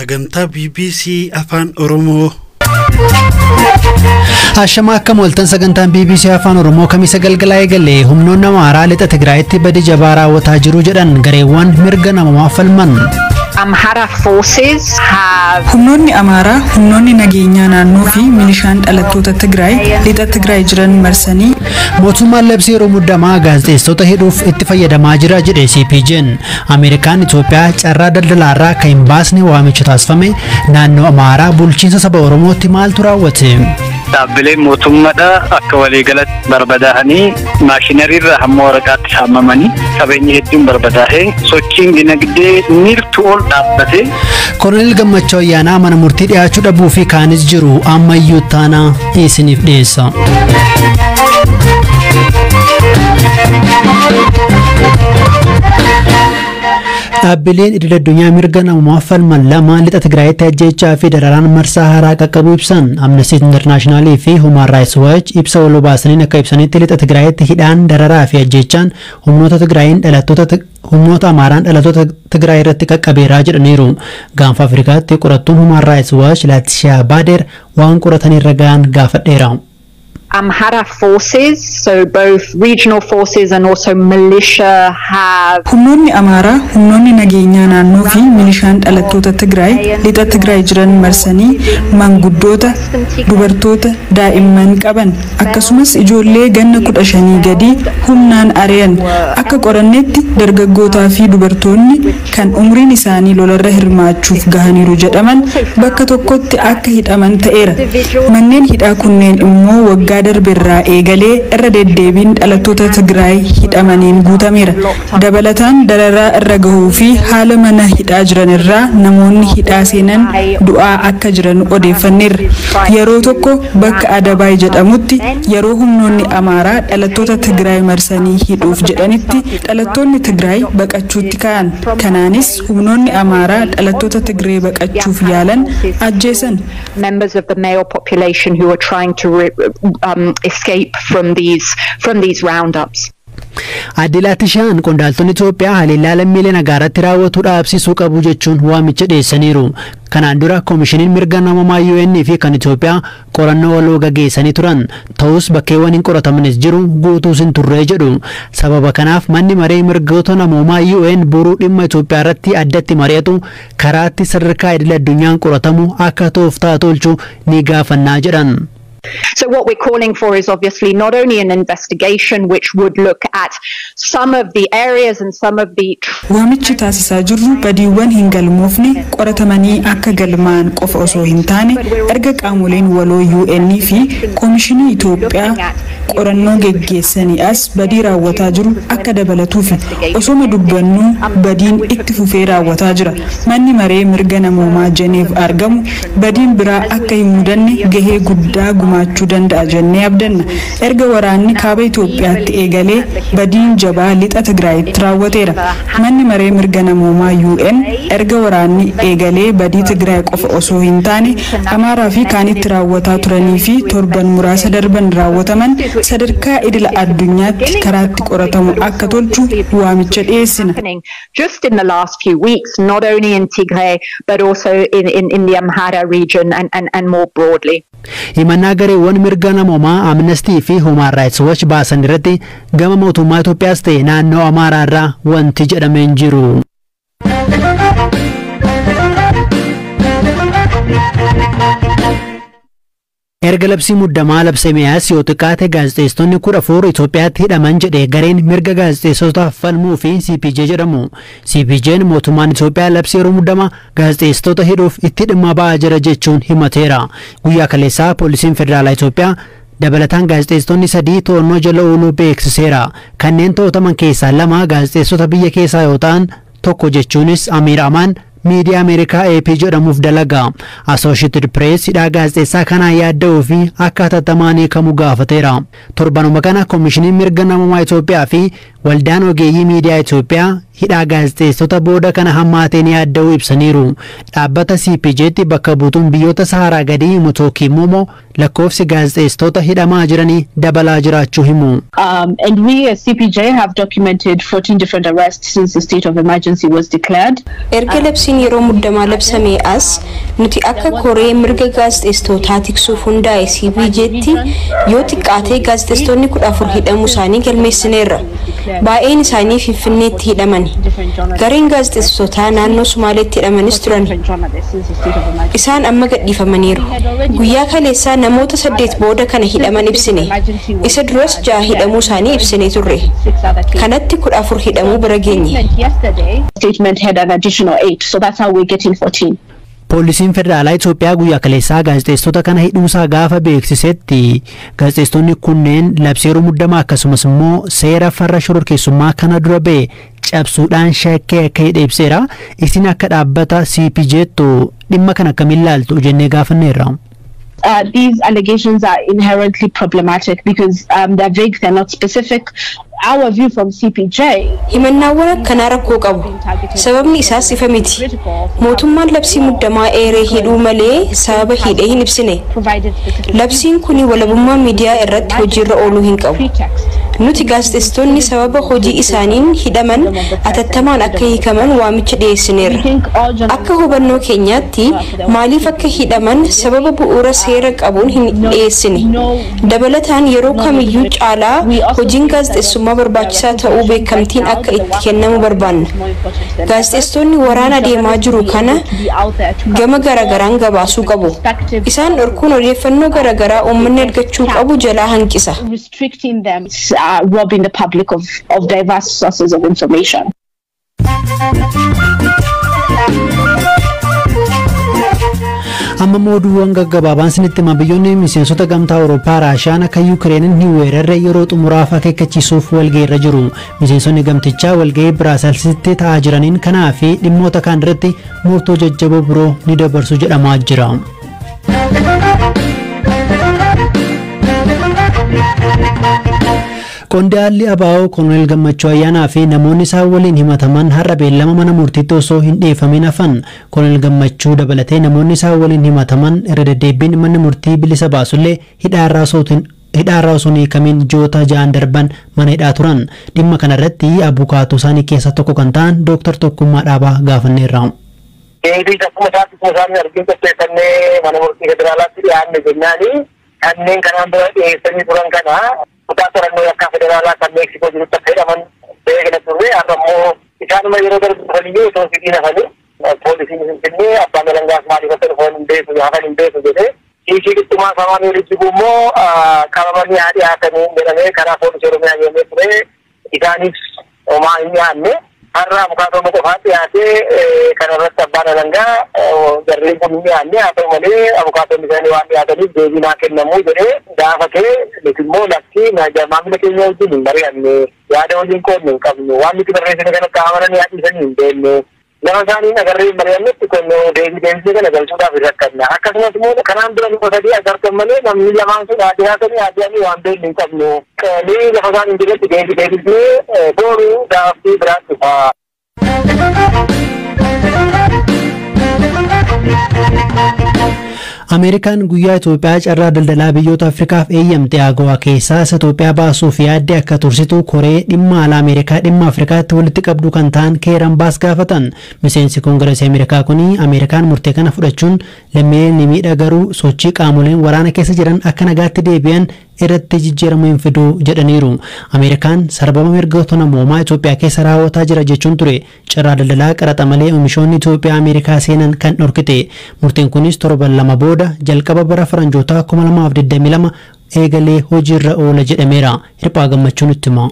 Sagantaa BBC Afaan Oromoo. Ashama akka moltan sagantaan BBC Afaan Oromoo kamisa galgalaa eegalee humnoonni Amaaraa lixa Tigraayitti badii jabaa raawwataa jiru jedhan gareewwan mirga namaa falman. Amhara forces have humnoonni Amaaraa humnoonni nageenyaa naannoo fi milishaan dhalattoota Tigraay lixa Tigraay jiran marsanii mootummaan labsii yeroo muddamaa gaazexeessota hidhuuf itti fayyadamaa jira jedhe CPJ'n. Ameerikaan Itoophiyaa carraa daldalaarraa kan hin baasne waamicha taasifame naannoo Amaaraa bulchiinsa saba Oromootti maaltu raawwate? Dhaabbileen mootummaadha akka waliigalatti barbadaa'anii maashinariirra hamma waraqaatti saamamanii qabeenya hedduun barbadaa'ee sochiin dinagdee miirtuu ol dhaabbate. Koloneel Gammachuu Ayyaanaa mana murtii dhiyaachuu dhabuu fi kaanis jiru ammayyuu taanaa isiniif dhiyeessa. Dhaabbileen idil addunyaa mirga namaa falman lama lixa Tigraayitti ajjeechaa fi dararaan marsaa haaraa qaqqabu ibsan. Amnesty International fi Human Rights Watch ibsa waloo baasaniin akka ibsanitti lixa Tigraayitti hidhaan dararaa fi ajjeechaan humnoota Amaaraan dhalattoota Tigraay irratti qaqqabeeraa jedhaniiru. Gaanfa Afrikaatti qorattuun Human Rights Watch Laatishaa Baader waan qorataniirra gahan gaafadheera. Amhara forces, so both regional forces and also militia have humnoonni Amaaraa humnoonni nageenyaa naannoo fi milishaan dhalattoota Tigraay lixa Tigraay jiran marsanii manguddoota, dubartoota, daa'imman qaban akkasumas ijoollee ganna 15 gadi humnaan ari'an. Akka qorannetti dargaggootaa fi dubartoonni kan umriin isaanii lolarra hirmaachuuf gahaniiru jedhaman bakka tokkotti akka hidhaman ta'eera. Manneen hidhaa kunneen immoo waggaa darbirraa eegalee irra deddeebiin dhalattoota Tigraay hidhamaniin guutameera. Dabalataan dararaa irra gahuu fi haala mana hidhaa jiran irraa namoonni hidhaa seenan du'aa akka jiran odeeffanneerra. Yeroo tokko bakka Adabaay jedhamutti yeroo humnoonni Amaaraa dhalattoota Tigraay marsanii hidhuuf jedhanitti dhalattoonni Tigraay baqachuutti ka'an. Kanaanis humnoonni Amaaraa dhalattoota Tigraay baqachuuf yaalan ajjeesan. Members of the male population who are trying to escape from these roundups. Adilaatishaan qondaaltonni Itoophiyaa haleellaa lammiilee nagaaratti raawwatu dhaabsisuu qabu jechuun waamicha dhiyeessaniiru. Kanaan dura koomishiniin mirga namummaa UN fi kan Itoophiyaa qorannoo waloo gaggeessanii turan. Ta'us bakkeewwan hin qoratamanis jiru guutuus hin turre jedhu. Sababa kanaaf manni maree mirgoota namummaa UN boruu dhimma Itoophiyaa irratti addatti mari'atu karaatti sadarkaa idil addunyaan qoratamu akka tooftaa tolchu ni gaafannaa jedhan. So what we're calling for is obviously not only an investigation which would look at some of the areas and some of the waamichi taasisaa jirru badiiwwan hin galmoofne qoratamanii akka galmaan qofa osoo hin taane erga qaamoleen waloo UN fi koomishinii Itoophiyaa qorannoo geggeessanii as badii raawwataa jiru akka dabalatuuf osoo dubbannu badiin itti fufee raawwataa jira. Manni maree mirga namummaa Jeneef argamu badiin biraa akka hin mudanne gahee guddaa gumaachuu danda'a jennee abdanna. Erga waraanni kaaba Itoophiyaatti eegalee badiin jabaa lixa Tigraayitti raawwateera. Manni maree mirga namummaa UN erga waraanni eegalee badii Tigraay qofa osoo hin taane Amaaraa fi kaanitti raawwataa turanii fi torban muraasa darban raawwataman sadarkaa idila addunyaatti karaatti qoratamu akka tolchu waamicha dhiyeessina. Just in the last few weeks, not only in Tigray but also in the Amhara region and more broadly. Himannaa gareewwan mirga namummaa Amnesty fi Human Rights Watch baasan irratti gama mootummaa Itoophiyaas ta'e naannoo Amaaraa irraa wanti jedhamee hin jiru. Erga labsii muddamaa labsamee yoo xiqqaate gaazexeessonni 14 Itoophiyaatti hidhaman jedhe gareen mirga gaazexeessotaaf falmuu fi CPJ jedhamu. CPJ'n mootummaan Itoophiyaa labsii yeroo muddamaa gaazexeessota hidhuuf itti dhimma ba'aa jira jechuun himateera. Guyyaa kaleessaa poolisiin federaalaa Itoophiyaa dabalataan gaazexeessonni 3 to'annoo jala ooluu beeksiseera. Kanneen to'ataman keessaa 2 gaazexeessota biyya keessaa yoo ta'an tokko jechuunis Amiir Amaan miidiyaa Ameerikaa AP jedhamuuf dalaga. Associated Press hidhaa gaazexeessaa kanaan yaadda'uu fi akka hatattamaan hiikamu gaafateera. Torbanuma kana koomishiniin mirga namummaa Itoophiyaa fi waldaan ogeeyyii miidiyaa Itoophiyaa hidhaa gaazexeessota booda kana hammaateen yaadda'uu ibsaniiru. Dhaabbata CPJ'tti bakka buutuun biyyoota Saharaa gadii Mutooki Momo lakkoofsi gaazexeessitoota hidhamaa jiranii dabalaa jiraachuu himu. And we as CPJ have documented 14 different arrests since the state of emergency was declared. Erga labsiin yeroo muddamaa labsamee as nuti akka koree mirga gaazexeessitootaa tiksuuf hundaa'e CPJ'tti yoo xiqqaatee gaazexeessitoonni 14 hidhamuu isaanii galmeessineerra. Baay'een isaanii Finfinneetti hidhamani. Gareen gaazexeessitootaa naannoo Sumaaleetti hidhamanis turan. Isaan amma gadhiifamaniiru. Guyyaa kaleessaa namoota 8 booda kana hidhaman ibsine. Isa duras 6 hidhamuu isaanii ibsine turre. Kanatti 14 hidhamuu bira geenye. Statement had an additional 8, so that's how we're getting 14. Poolisiin federaalaa Itoophiyaa guyyaa kaleessaa gaazexeessitoota kana hidhuusaa gaafa beeksisetti gaazexeessitoonni kunneen labsii yeroo muddamaa akkasumas immoo seera farra shororkeessummaa kana dura ba'e cabsuudhaan shakkii akka hidhe ibseera. Isin akka dhaabbata CPJ'ttu dhimma kana akkamiin ilaaltu jennee gaafanneerra. These allegations are inherently problematic because they're vague, they're not specific. Our view from CPJ himannaawwan akkanaa rakkoo qabu. Sababni isaas ifa miti. Mootummaan labsii muddamaa eeree hidhuu malee sababa hidhee hin ibsine. Labsiin kuni walabummaa miidiyaa irratti hojiirra ooluu hin qabu. Nuti gaazexeessitoonni sababa hojii isaaniin hidhaman atattamaan akka hiikaman waamicha dhiyeessineerra. Akka hubannoo keenyaatti maaliif akka hidhaman sababa bu'uura seera qabuun hin dhiyeessine. Dabalataan yeroo kamiyyuu caalaa hojiin gaazexeessummaa barbaachisaa ta'uu beekamtiin akka itti kennamu barbaanna. Gaazexeessitoonni waraana deemaa jiru kana gama garagaraan gabaasuu qabu. Isaan dhorkuun odeeffannoo garagaraa uummanni argachuu qabu jalaa hanqisa. Robbing the public of diverse sources of information. Amma mooduuwwan gaggabaabaan sinitti biyyoonni miseensota gamtaa Awurooppaa Raashiyaan akka Yuukireenin hin weerarre yeroo xumuraaf akeekkachiisuuf walgahiirra jiru. Miseensonni gamtichaa walgahii Biraaselsitti ta'aa jiraniin kanaa fi dhimmoota kaan irratti murtoo jajjaboo biroo ni dabarsu jedhamaa jira. Qondaalli ABO Koloneel Gammachuu Ayyaanaa fi namoonni isaan waliin himataman har'a beellama mana murtiitti osoo hin dhiyeeffamin hafan. Koloneel Gammachuu dabalatee namoonni isaan waliin himataman irra deddeebiin manni murtii bilisa baasullee hidhaarraa osoo hin hiikamin ji'oota 6 darban mana hidhaa turan. Dhimma kanarratti abukaatuu isaanii keessaa tokko kan ta'an Dr. Tokkummaa Dhaabaa gaafanneerra. Mana murtii federaalaatti dhiyaanne jennaani kanneen kanaan dura dhiyeessanii turan kana kutaa qorannoo yakkaa federaalaa kan Meeksikoo jirutti akka hidhaman beekna turre ammoo isaanuma yeroo darbaniyyuu osoo sibiin hafanii poolisiin Finfinnee abbaan alangaas maaliif akka dhufoon hin beeku hafan hin beeku jedhee kiisii dhittumaa samaan walitti immoo qabamanii haa dhiyaatanii jedhamee karaa poolisii Oromiyaa yommuu ture isaaniif homaa hin dhiyaanne har'a abukaatoo qofaa dhiyaatee kanarratti abbaan alangaa jarreen kun hin dhiyaanne haa ta'u malee abukaatoonni isaanii waan dhiyaataniif deebii naa kennamuu jedhee gaafatee nuti immoo lakkii maamila keenya wajjin hin mari'anne yaada waliin qoodne hin qabnu waan nuti barreessine kan akka amananii haadhiisanii hin beekne nama isaanii agarree hin mari'annetti kun deebisee kana galchuudhaaf hin rakkanna akkasumas immoo kanaan dura nuti sadii agartan malee namni lamaan sun haa dhiyaatanii waan beekne hin qabnu qaalii lafa isaan hin jirretti deebisnee booruu gaaffii biraatti faa. Ameerikaan guyyaa Itoophiyaa carraa daldalaa biyyoota Afrikaaf eeyyamte AGOA keessaa Itoophiyaa baasuuf yaadde akka tursitu koree dhimma alaa Ameerikaa dhimma Afrikaatti walitti qabdu kan ta'an Keeran Baas gaafatan. Miseensi Koongireesii Ameerikaa kuni Ameerikaan murtee kana fudhachuun lammiileen ni miidha garuu sochii qaamoleen waraana keessa jiran akka nagaatti deebi'an irratti jijjiirama hin fidu jedhaniiru. Ameerikaan sarbama mirgoota namoomaa Itoophiyaa keessa raawwataa jira jechuun ture. Carraa daldalaa qaraxa malee oomishoonni Itoophiyaa Ameerikaa seenan kan dhorkite. Murtiin kunis torban lama booda jalqaba bara faranjoota 2022 eegalee hojiirra oola jedhameera. Hirphaa Gammachuun itti hima.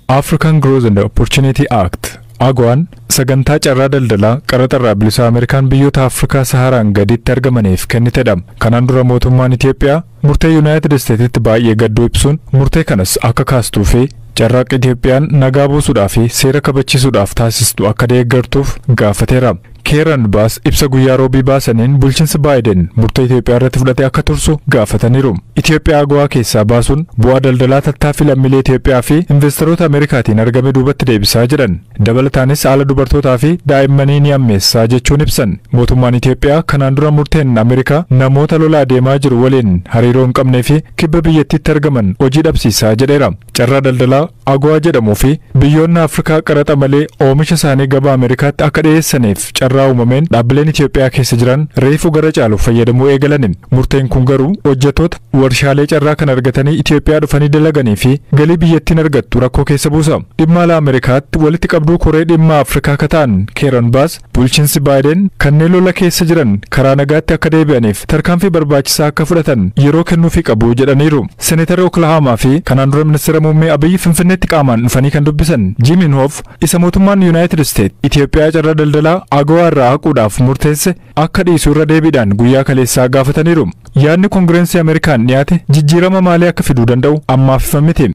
African Growth and Opportunity Act AGOA'n sagantaa carraa daldalaa qaraxarraa bilisa Ameerikaan biyyoota Afrikaa Saharaan gaditti argamaniif kennitedha. Kanaan dura mootummaan Itoophiyaa murtee United Statesitti baay'ee gadduu ibsuun murtee kanas akka kaastuu fi carraaqqa Itoophiyaan nagaa buusuudhaaf fi seera kabachiisuudhaaf taasistu akka deeggartuuf gaafateera. Keeran Baas ibsa guyyaa roobii baasaniin bulchiinsi Baayiden murtee Itoophiyaa irratti fudhatee akka tursu gaafataniiru. Itoophiyaa AGOA keessaa baasuun bu'aa daldalaa tattaaffii lammiilee Itoophiyaa fi investoroota Ameerikaatiin argame duubatti deebisaa jedhan. Dabalataanis haala dubartootaa fi daa'immanii ni ammeessaa jechuun ibsan. Mootummaan Itoophiyaa kanaan dura murteen Ameerikaa namoota lolaa deemaa jiru waliin hariiroo hin qabnee fi kibba biyyattiitti argaman hojii dhabsiisaa jedheera. Carraa daldalaa AGOA jedhamuu fi biyyoonni Afrikaa qaraxa malee oomisha isaanii gabaa Ameerikaatti akka dhiyeessaniif carraa uumameen dhaabbileen Itoophiyaa keessa jiran reefu gara caalu fayyadamuu eegalan. Murteen kun garuu hojjettoota warshaalee carraa kan argatanii Itoophiyaa dhufanii dalaganii fi galii biyyattiin argattu rakkoo keessa buusa. Dhimma alaa Ameerikaatti walitti qabduu koree dhimma Afrikaa kataan Keeran Baas bulchiinsi Baayiden kanneen lola keessa jiran karaa nagaatti akka deebi'aniif tarkaanfii barbaachisaa akka fudhatan yeroo kennuufii qabu jedhaniiru. Seneetara Oklahoomaa fi kanaan dura ministeera muummee Abiyyi Finfinneetti qaamaan dhufanii kan dubbisan Jim Inhofe isa mootummaan Yuunaayitid Isteet Itoophiyaa carraa daldalaa AGOA irraa haquudhaaf murteesse akka dhiisuu irra deebiidhaan guyyaa kaleessaa gaafataniiru. Yaadni Koongireensii Ameerikaan dhiyaate jijjiirama maalii akka fiduu danda'u ammaaf ifa miti.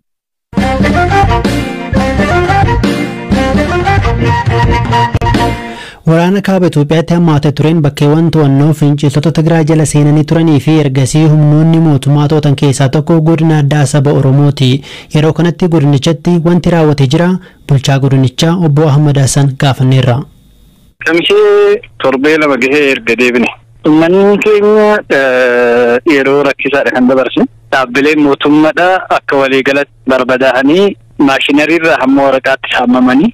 Waraana kaaba Itoophiyaatti hammaatee tureen bakkeewwan to'annoo finciltoota Tigraay jala seenanii turanii fi ergasii humnoonni mootummaa to'atan keessaa tokko godina addaa saba Oromooti. Yeroo kanatti godinichatti wanti raawwatee jira. Bulchaa godinichaa obbo Ahmad Hassan gaafanneerra. Kamishee torbee lama gahee erga deebine. Uummanni keenya yeroo rakkisaadha kan dabarse. Dhaabbileen mootummaadha akka waliigalatti barbadaa'anii maashinariirraa hamma waraqaatti saamamanii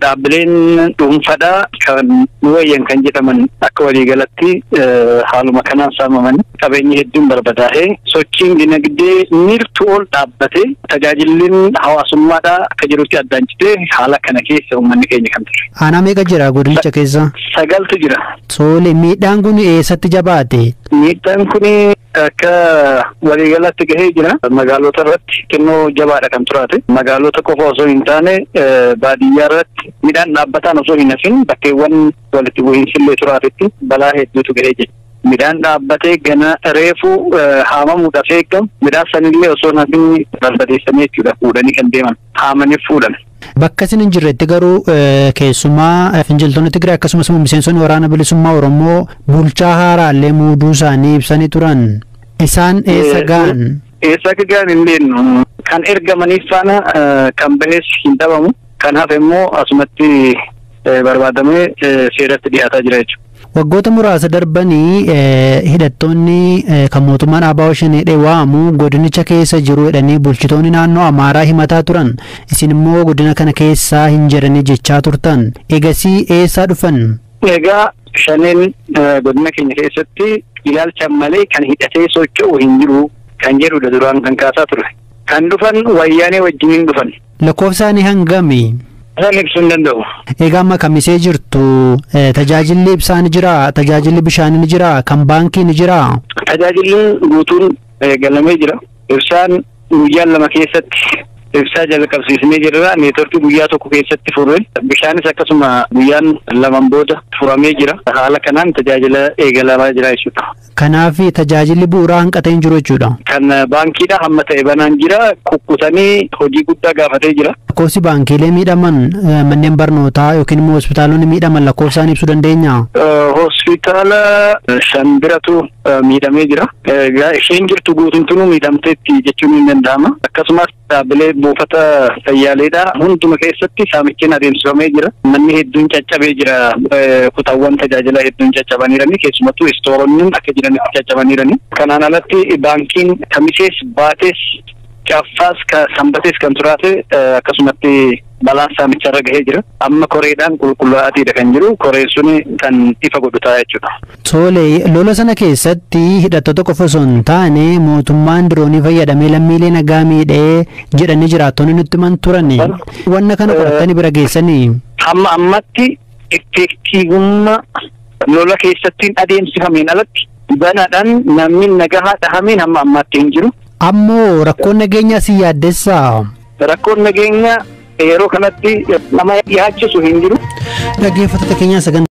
dhaabbileen dhuunfaadhaa kan wayyan kan jedhaman akka waliigalatti haaluma kanaan saamamanii qabeenyi hedduun barbadaa'ee sochiin dinagdee mirtu ol dhaabbatee tajaajilliin hawaasummaadhaa akka jirutti addaan citee haala kana keessa uummanni keenya kan ture. Aanaa meeqa jira godinicha keessa? 9tu jira. Soole miidhaan kun eessatti jabaate? Miidhaan kun akka waliigalatti gahee jira. Magaalota irratti xinnoo jabaadha kan turaate. Magaalota qofa osoo hin taane baadiyyaa irratti midhaan dhaabbataan osoo hin hafin bakkeewwan walitti bu'iinsillee turaatetti balaa hedduutu gahee jira. Midhaan dhaabbatee gana reefu haamamuudhaaf eegamu midhaan sanillee osoo hafin barbadeessanii jechuudha fuudhanii kan deeman haamaniif fuudhan. Bakka isin hin jirretti garuu keessumaa finciltoonni Tigraay akkasumas miseensonni waraana bilisummaa Oromoo bulchaa haaraallee muuduu isaanii ibsanii turan. Isaan eessa ga'an? Eessa akka ga'an hin beeknu. Kan ergamaniif faana kan bahees hin dhabamu. Kan hafe immoo asumatti barbaadamee seeratti dhiyaataa jira jechuudha. Waggoota muraasa darbanii hidhattoonni kan mootummaan ABO shanee waamu godinicha keessa jiru jedhanii bulchitoonni naannoo Amaaraa himataa turan. Isin immoo godina kana keessaa hin jiranii jechaa turtan. Egasii eessaa dhufan? Egaa shaneen godina keenya keessatti ilaalchan malee kan hidhatee socho'u hin jiru kan jedhudha duraan kan kaasaa ture. Kan dhufan wayyaanee wajjiniin dhufan. Lakkoofsaanii hangami? Isaan ibsuu hin danda'u. Egaa amma kamisee jirtu tajaajilli ibsaa ni jira, tajaajilli bishaanii ni jira, kan baankii ni jira. Tajaajilli guutuun galamee jira. Ibsaan guyyaa lama keessatti ibsaa jalqabsiisnee jirra. Neetworkii guyyaa tokko keessatti furre. Bishaanis akkasuma guyyaan lamaan booda furamee jira. Haala kanaan tajaajila eegalamaa jira jechuudha. Kanaaf tajaajilli bu'uuraa hanqatee hin jiru jechuudha. Kan baankiidha hamma ta'e banaan jira. Kukkutanii hojii guddaa gaafatee jira. Lakkoofsi baankiilee miidhaman manneen barnootaa yookiin immoo hospitaalonni miidhaman lakkoofsaan ibsuu dandeenya? Hospitaala 5 biratu miidhamee jira. Isheen jirtu guutumtuu miidhamteetti jechuun hin danda'ama. Akkasumas dhaabbilee buufata fayyaaleedha. Hunduma keessatti saamichiin adeemsifamee jira. Manni hedduun caccabee jira. Kutaawwan tajaajila hedduun caccabaniirani. Keessumattuu istooronni akka jiranitti caccabaniirani. Kanaan alatti baankiin kamisees baatees caaffaas sanbatees kan turaate akkasumatti balaan saamicharra gahee jira. Amma koreedhaan qulqullaa'aatiidha kan jiru. Koreen suni kan ifa godhutaa jechuudha. Tole lola sana keessatti hidhattoota qofa osoo hin taane mootummaan diroonii fayyadamee lammiilee nagaa miidhee jedhanii jiraattonni nutti himan turani. Wanna kana qorattanii bira geessanii? Hamma ammatti effektiivummaa lola keessatti adeemsifameen alatti banaadhaan namni nagaa dhahameen hamma ammaatti hin jiru. Ammoo rakkoon nageenyaa si yaaddessaa? Rakkoon nageenyaa yeroo kanatti nama yaachisu hin jiru. Dhaggeeffattoota keenyaa sagantaa